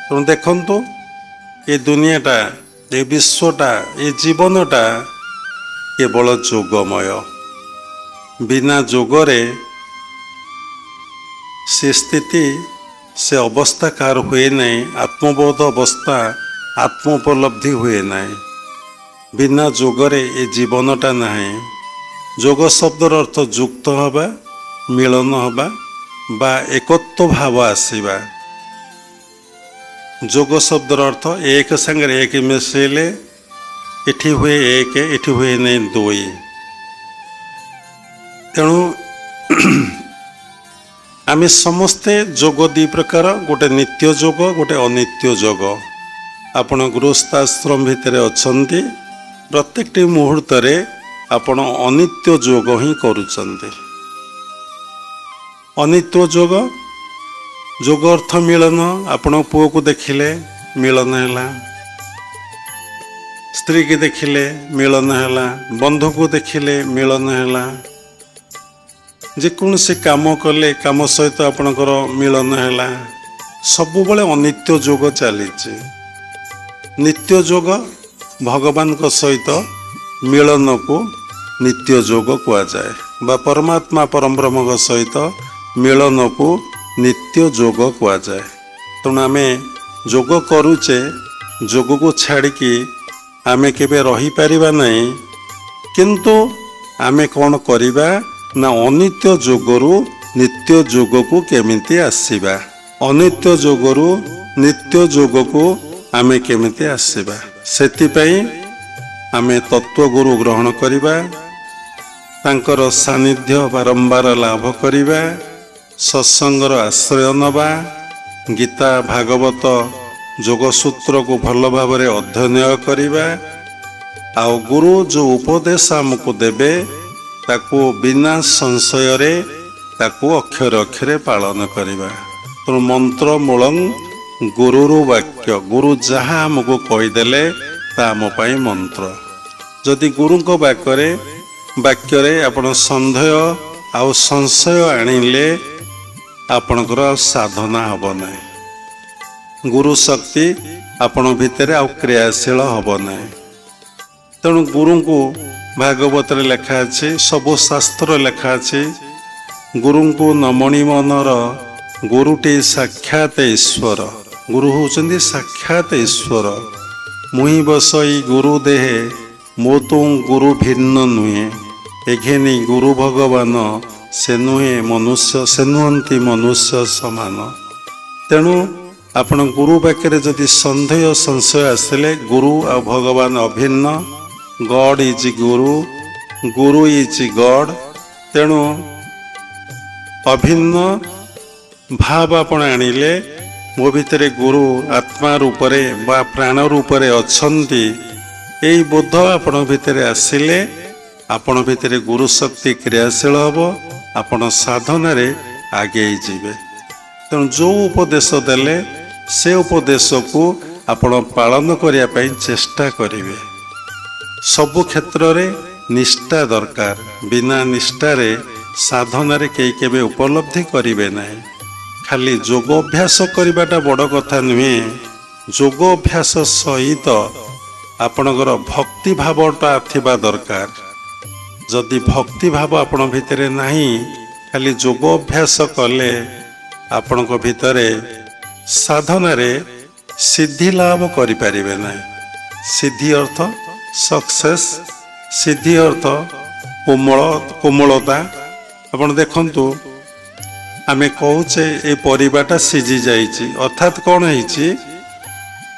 ତେଣୁ ଦେଖନ୍ତୁ ଏ ଦୁନିଆଟା, ଏ ବିଶ୍ୱଟା, ଏ ଜୀବନଟା କେବଳ ଯୋଗମୟ। ବିନା ଯୋଗରେ ସେ ସ୍ଥିତି, ସେ ଅବସ୍ଥା କାହାର ହୁଏ ନାହିଁ। ଆତ୍ମବୋଧ ଅବସ୍ଥା, ଆତ୍ମ ଉପଲବ୍ଧି ହୁଏ ନାହିଁ। ବିନା ଯୋଗରେ ଏ ଜୀବନଟା ନାହିଁ। ଯୋଗ ଶବ୍ଦର ଅର୍ଥ ଯୁକ୍ତ ହେବା, ମିଳନ ହେବା ବା ଏକତ୍ୱ ଭାବ ଆସିବା। ଯୋଗ ଶବ୍ଦର ଅର୍ଥ ଏକ ସାଙ୍ଗରେ ଏକ ମିଶାଇଲେ ଏଠି ହୁଏ ଏକ, ଏଠି ହୁଏ ନାହିଁ ଦୁଇ। ତେଣୁ ଆମେ ସମସ୍ତେ ଯୋଗ ଦୁଇ ପ୍ରକାର, ଗୋଟେ ନିତ୍ୟ ଯୋଗ, ଗୋଟେ ଅନିତ୍ୟ ଯୋଗ। ଆପଣ ଗୃହସ୍ଥାଶ୍ରମ ଭିତରେ ଅଛନ୍ତି, ପ୍ରତ୍ୟେକଟି ମୁହୂର୍ତ୍ତରେ ଆପଣ ଅନିତ୍ୟ ଯୋଗ ହିଁ କରୁଛନ୍ତି। ଅନିତ୍ୟ ଯୋଗ, ଯୋଗ ଅର୍ଥ ମିଳନ। ଆପଣ ପୁଅକୁ ଦେଖିଲେ ମିଳନ ହେଲା, ସ୍ତ୍ରୀକି ଦେଖିଲେ ମିଳନ ହେଲା, ବନ୍ଧୁକୁ ଦେଖିଲେ ମିଳନ ହେଲା। ଯେକୌଣସି କାମ କଲେ କାମ ସହିତ ଆପଣଙ୍କର ମିଳନ ହେଲା। ସବୁବେଳେ ଅନିତ୍ୟ ଯୋଗ ଚାଲିଛି। ନିତ୍ୟ ଯୋଗ ଭଗବାନଙ୍କ ସହିତ ମିଳନକୁ ନିତ୍ୟ ଯୋଗ କୁହାଯାଏ ବା ପରମାତ୍ମା ପରବ୍ରହ୍ମଙ୍କ ସହିତ ମିଳନକୁ ନିତ୍ୟ ଯୋଗ କୁହାଯାଏ। ତେଣୁ ଆମେ ଯୋଗ କରୁଛେ, ଯୋଗକୁ ଛାଡ଼ିକି ଆମେ କେବେ ରହିପାରିବା ନାହିଁ। କିନ୍ତୁ ଆମେ କ'ଣ କରିବା ନା ଅନିତ୍ୟ ଯୋଗରୁ ନିତ୍ୟ ଯୋଗକୁ କେମିତି ଆସିବା, ଅନିତ୍ୟ ଯୋଗରୁ ନିତ୍ୟ ଯୋଗକୁ ଆମେ କେମିତି ଆସିବା, ସେଥିପାଇଁ ଆମେ ତତ୍ତ୍ୱଗୁରୁ ଗ୍ରହଣ କରିବା, ତାଙ୍କର ସାନ୍ନିଧ୍ୟ ବାରମ୍ବାର ଲାଭ କରିବା, ସତ୍ସଙ୍ଗର ଆଶ୍ରୟ ନେବା, ଗୀତା ଭାଗବତ ଯୋଗସୂତ୍ରକୁ ଭଲ ଭାବରେ ଅଧ୍ୟୟନ କରିବା। ଆଉ ଗୁରୁ ଯେଉଁ ଉପଦେଶ ଆମକୁ ଦେବେ ତାକୁ ବିନା ସଂଶୟରେ ତାକୁ ଅକ୍ଷରେ ଅକ୍ଷରେ ପାଳନ କରିବା। ତେଣୁ ମନ୍ତ୍ର ମୂଳଂ ଗୁରୁରୁ ବାକ୍ୟ, ଗୁରୁ ଯାହା ଆମକୁ କହିଦେଲେ ତା ଆମ ପାଇଁ ମନ୍ତ୍ର। ଯଦି ଗୁରୁଙ୍କ ବାକ୍ୟରେ ଆପଣ ସନ୍ଦେହ ଆଉ ସଂଶୟ ଆଣିଲେ ଆପଣଙ୍କର ସାଧନା ହେବ ନାହିଁ। ଗୁରୁ ଶକ୍ତି ଆପଣ ଭିତରେ ଆଉ କ୍ରିୟାଶୀଳ ହେବ ନାହିଁ। ତେଣୁ ଗୁରୁଙ୍କୁ ଭାଗବତରେ ଲେଖା ଅଛି, ସବୁ ଶାସ୍ତ୍ର ଲେଖା ଅଛି, ଗୁରୁଙ୍କୁ ନମଣି ମନର ଗୁରୁଟି ସାକ୍ଷାତ ଈଶ୍ୱର। ଗୁରୁ ହେଉଛନ୍ତି ସାକ୍ଷାତ ଈଶ୍ୱର। ମୁହିଁ ବସଇ ଗୁରୁ ଦେହେ ମୋ ତୁ ଗୁରୁ ଭିନ୍ନ ନୁହେଁ, ଏଘେନି ଗୁରୁ ଭଗବାନ ସେ ନୁହନ୍ତି ମନୁଷ୍ୟ ସମାନ। ତେଣୁ ଆପଣ ଗୁରୁ ପାଖରେ ଯଦି ସନ୍ଦେହ ସଂଶୟ ଆସିଲେ, ଗୁରୁ ଆଉ ଭଗବାନ ଅଭିନ୍ନ, ଗଡ୍ ଇଜ୍ ଗୁରୁ, ଗୁରୁ ଇଜ୍ ଗଡ୍। ତେଣୁ ଅଭିନ୍ନ ଭାବ ଆପଣ ଆଣିଲେ, ମୋ ଭିତରେ ଗୁରୁ ଆତ୍ମା ରୂପରେ ବା ପ୍ରାଣ ରୂପରେ ଅଛନ୍ତି, ଏଇ ବୋଧ ଆପଣ ଭିତରେ ଆସିଲେ ଆପଣ ଭିତରେ ଗୁରୁ ଶକ୍ତି କ୍ରିୟାଶୀଳ ହେବ, ଆପଣ ସାଧନାରେ ଆଗେଇ ଯିବେ। ତେଣୁ ଯେଉଁ ଉପଦେଶ ଦେଲେ ସେ ଉପଦେଶକୁ ଆପଣ ପାଳନ କରିବା ପାଇଁ ଚେଷ୍ଟା କରିବେ। ସବୁ କ୍ଷେତ୍ରରେ ନିଷ୍ଠା ଦରକାର। ବିନା ନିଷ୍ଠାରେ ସାଧନାରେ କେହି କେବେ ଉପଲବ୍ଧି କରିବେ ନାହିଁ। ଖାଲି ଯୋଗ ଅଭ୍ୟାସ କରିବାଟା ବଡ଼ କଥା ନୁହେଁ, ଯୋଗ ଅଭ୍ୟାସ ସହିତ ଆପଣଙ୍କର ଭକ୍ତି ଭାବଟା ଥିବା ଦରକାର। ଯଦି ଭକ୍ତି ଭାବ ଆପଣଙ୍କ ଭିତରେ ନାହିଁ, ଖାଲି ଯୋଗ ଅଭ୍ୟାସ କଲେ ଆପଣଙ୍କ ଭିତରେ ସାଧନାରେ ସିଦ୍ଧି ଲାଭ କରିପାରିବେ ନାହିଁ। ସିଦ୍ଧି ଅର୍ଥ ସକ୍ସେସ୍, ସିଦ୍ଧି ଅର୍ଥ କୋମଳତା। ଆପଣ ଦେଖନ୍ତୁ, ଆମେ କହୁଛେ ଏ ପରିବାଟା ସିଝି ଯାଇଛି, ଅର୍ଥାତ୍ କ'ଣ ହେଇଛି,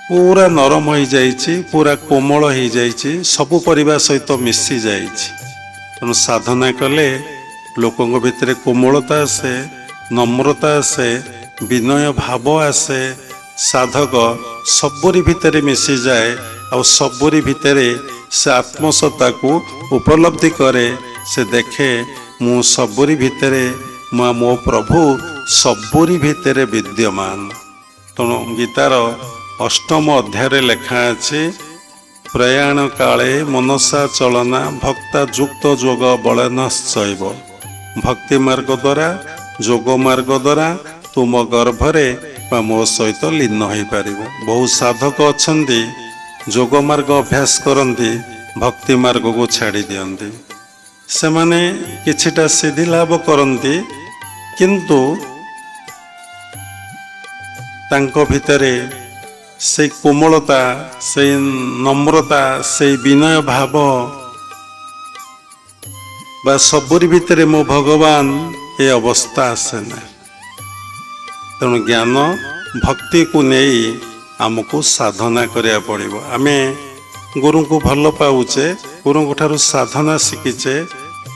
ପୁରା ନରମ ହେଇଯାଇଛି, ପୁରା କୋମଳ ହେଇଯାଇଛି, ସବୁ ପରିବା ସହିତ ମିଶି ଯାଇଛି। ତେଣୁ ସାଧନା କଲେ ଲୋକଙ୍କ ଭିତରେ କୋମଳତା ଆସେ, ନମ୍ରତା ଆସେ, ବିନୟ ଭାବ ଆସେ। ସାଧକ ସବୁରି ଭିତରେ ମିଶିଯାଏ, ଆଉ ସବୁରି ଭିତରେ ସେ ଆତ୍ମସତ୍ତାକୁ ଉପଲବ୍ଧି କରେ। ସେ ଦେଖେ ମୁଁ ସବୁରି ଭିତରେ, ମୋ ପ୍ରଭୁ ସବୁରି ଭିତରେ ବିଦ୍ୟମାନ। ତେଣୁ ଗୀତାର 8ମ ଅଧ୍ୟାୟରେ ଲେଖା ଅଛି, ପ୍ରୟାଣ କାଳେ ମନସା ଚଳନା ଭକ୍ତା ଯୁକ୍ତ ଯୋଗ ବଳେନଶ୍ଚୈବ। ଭକ୍ତି ମାର୍ଗ ଦ୍ୱାରା, ଯୋଗ ମାର୍ଗ ଦ୍ୱାରା ତୁମ ଗର୍ଭରେ ବା ମୋ ସହିତ ଲୀନ ହୋଇପାରିବୁ। ବହୁ ସାଧକ ଅଛନ୍ତି ଯୋଗ ମାର୍ଗ ଅଭ୍ୟାସ କରନ୍ତି, ଭକ୍ତି ମାର୍ଗକୁ ଛାଡ଼ି ଦିଅନ୍ତି। ସେମାନେ କିଛିଟା ସିଦ୍ଧି ଲାଭ କରନ୍ତି, କିନ୍ତୁ ତାଙ୍କ ଭିତରେ ସେଇ କୋମଳତା, ସେଇ ନମ୍ରତା, ସେଇ ବିନୟ ଭାବ ବା ସବୁରି ଭିତରେ ମୋ ଭଗବାନ, ଏ ଅବସ୍ଥା ଆସେ ନାହିଁ। ତେଣୁ ଜ୍ଞାନ ଭକ୍ତିକୁ ନେଇ ଆମକୁ ସାଧନା କରିବାକୁ ପଡ଼ିବ। ଆମେ ଗୁରୁଙ୍କୁ ଭଲ ପାଉଛେ, ଗୁରୁଙ୍କ ଠାରୁ ସାଧନା ଶିଖିଛେ,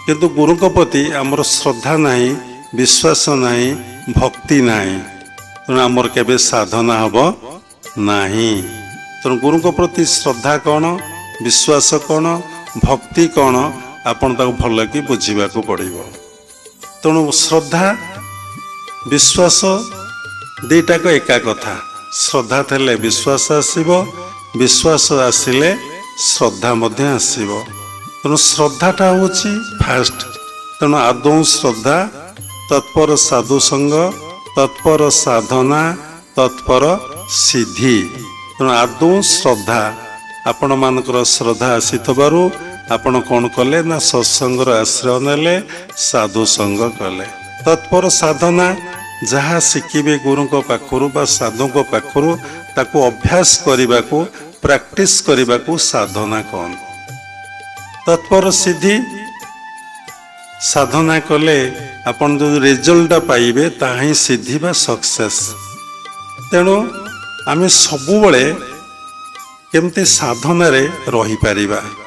କିନ୍ତୁ ଗୁରୁଙ୍କ ପ୍ରତି ଆମର ଶ୍ରଦ୍ଧା ନାହିଁ, ବିଶ୍ୱାସ ନାହିଁ, ଭକ୍ତି ନାହିଁ। ତେଣୁ ଆମର କେବେ ସାଧନା ହେବ ନାହିଁ। ତେଣୁ ଗୁରୁଙ୍କ ପ୍ରତି ଶ୍ରଦ୍ଧା କ'ଣ, ବିଶ୍ୱାସ କ'ଣ, ଭକ୍ତି କ'ଣ, ଆପଣ ତାକୁ ଭଲ କି ବୁଝିବାକୁ ପଡ଼ିବ। ତେଣୁ ଶ୍ରଦ୍ଧା ବିଶ୍ୱାସ ଦୁଇଟାକ ଏକା କଥା। ଶ୍ରଦ୍ଧା ଥିଲେ ବିଶ୍ୱାସ ଆସିବ, ବିଶ୍ୱାସ ଆସିଲେ ଶ୍ରଦ୍ଧା ମଧ୍ୟ ଆସିବ। ତେଣୁ ଶ୍ରଦ୍ଧାଟା ହେଉଛି ଫାଷ୍ଟ। ତେଣୁ ଆଦୌ ଶ୍ରଦ୍ଧା, ତତ୍ପର ସାଧୁସଙ୍ଗ, ତତ୍ପର ସାଧନା, ତତ୍ପର ସିଦ୍ଧି। ତେଣୁ ଆଦୌ ଶ୍ରଦ୍ଧା, ଆପଣମାନଙ୍କର ଶ୍ରଦ୍ଧା ଆସିଥିବାରୁ ଆପଣ କ'ଣ କଲେ ନା ସତ୍ସଙ୍ଗର ଆଶ୍ରୟ ନେଲେ, ସାଧୁସଙ୍ଗ କଲେ। ତତ୍ପର ସାଧନା, ଯାହା ଶିଖିବେ ଗୁରୁଙ୍କ ପାଖରୁ ବା ସାଧୁଙ୍କ ପାଖରୁ ତାକୁ ଅଭ୍ୟାସ କରିବାକୁ, ପ୍ରାକ୍ଟିସ୍ କରିବାକୁ ସାଧନା କହନ୍ତି। ତତ୍ପର ସିଦ୍ଧି, ସାଧନା କଲେ ଆପଣ ଯେଉଁ ରେଜଲ୍ଟଟା ପାଇବେ ତାହା ହିଁ ସିଦ୍ଧି ବା ସକ୍ସେସ୍। ତେଣୁ ଆମେ ସବୁବେଳେ କେମିତି ସାଧନାରେ ରହିପାରିବା।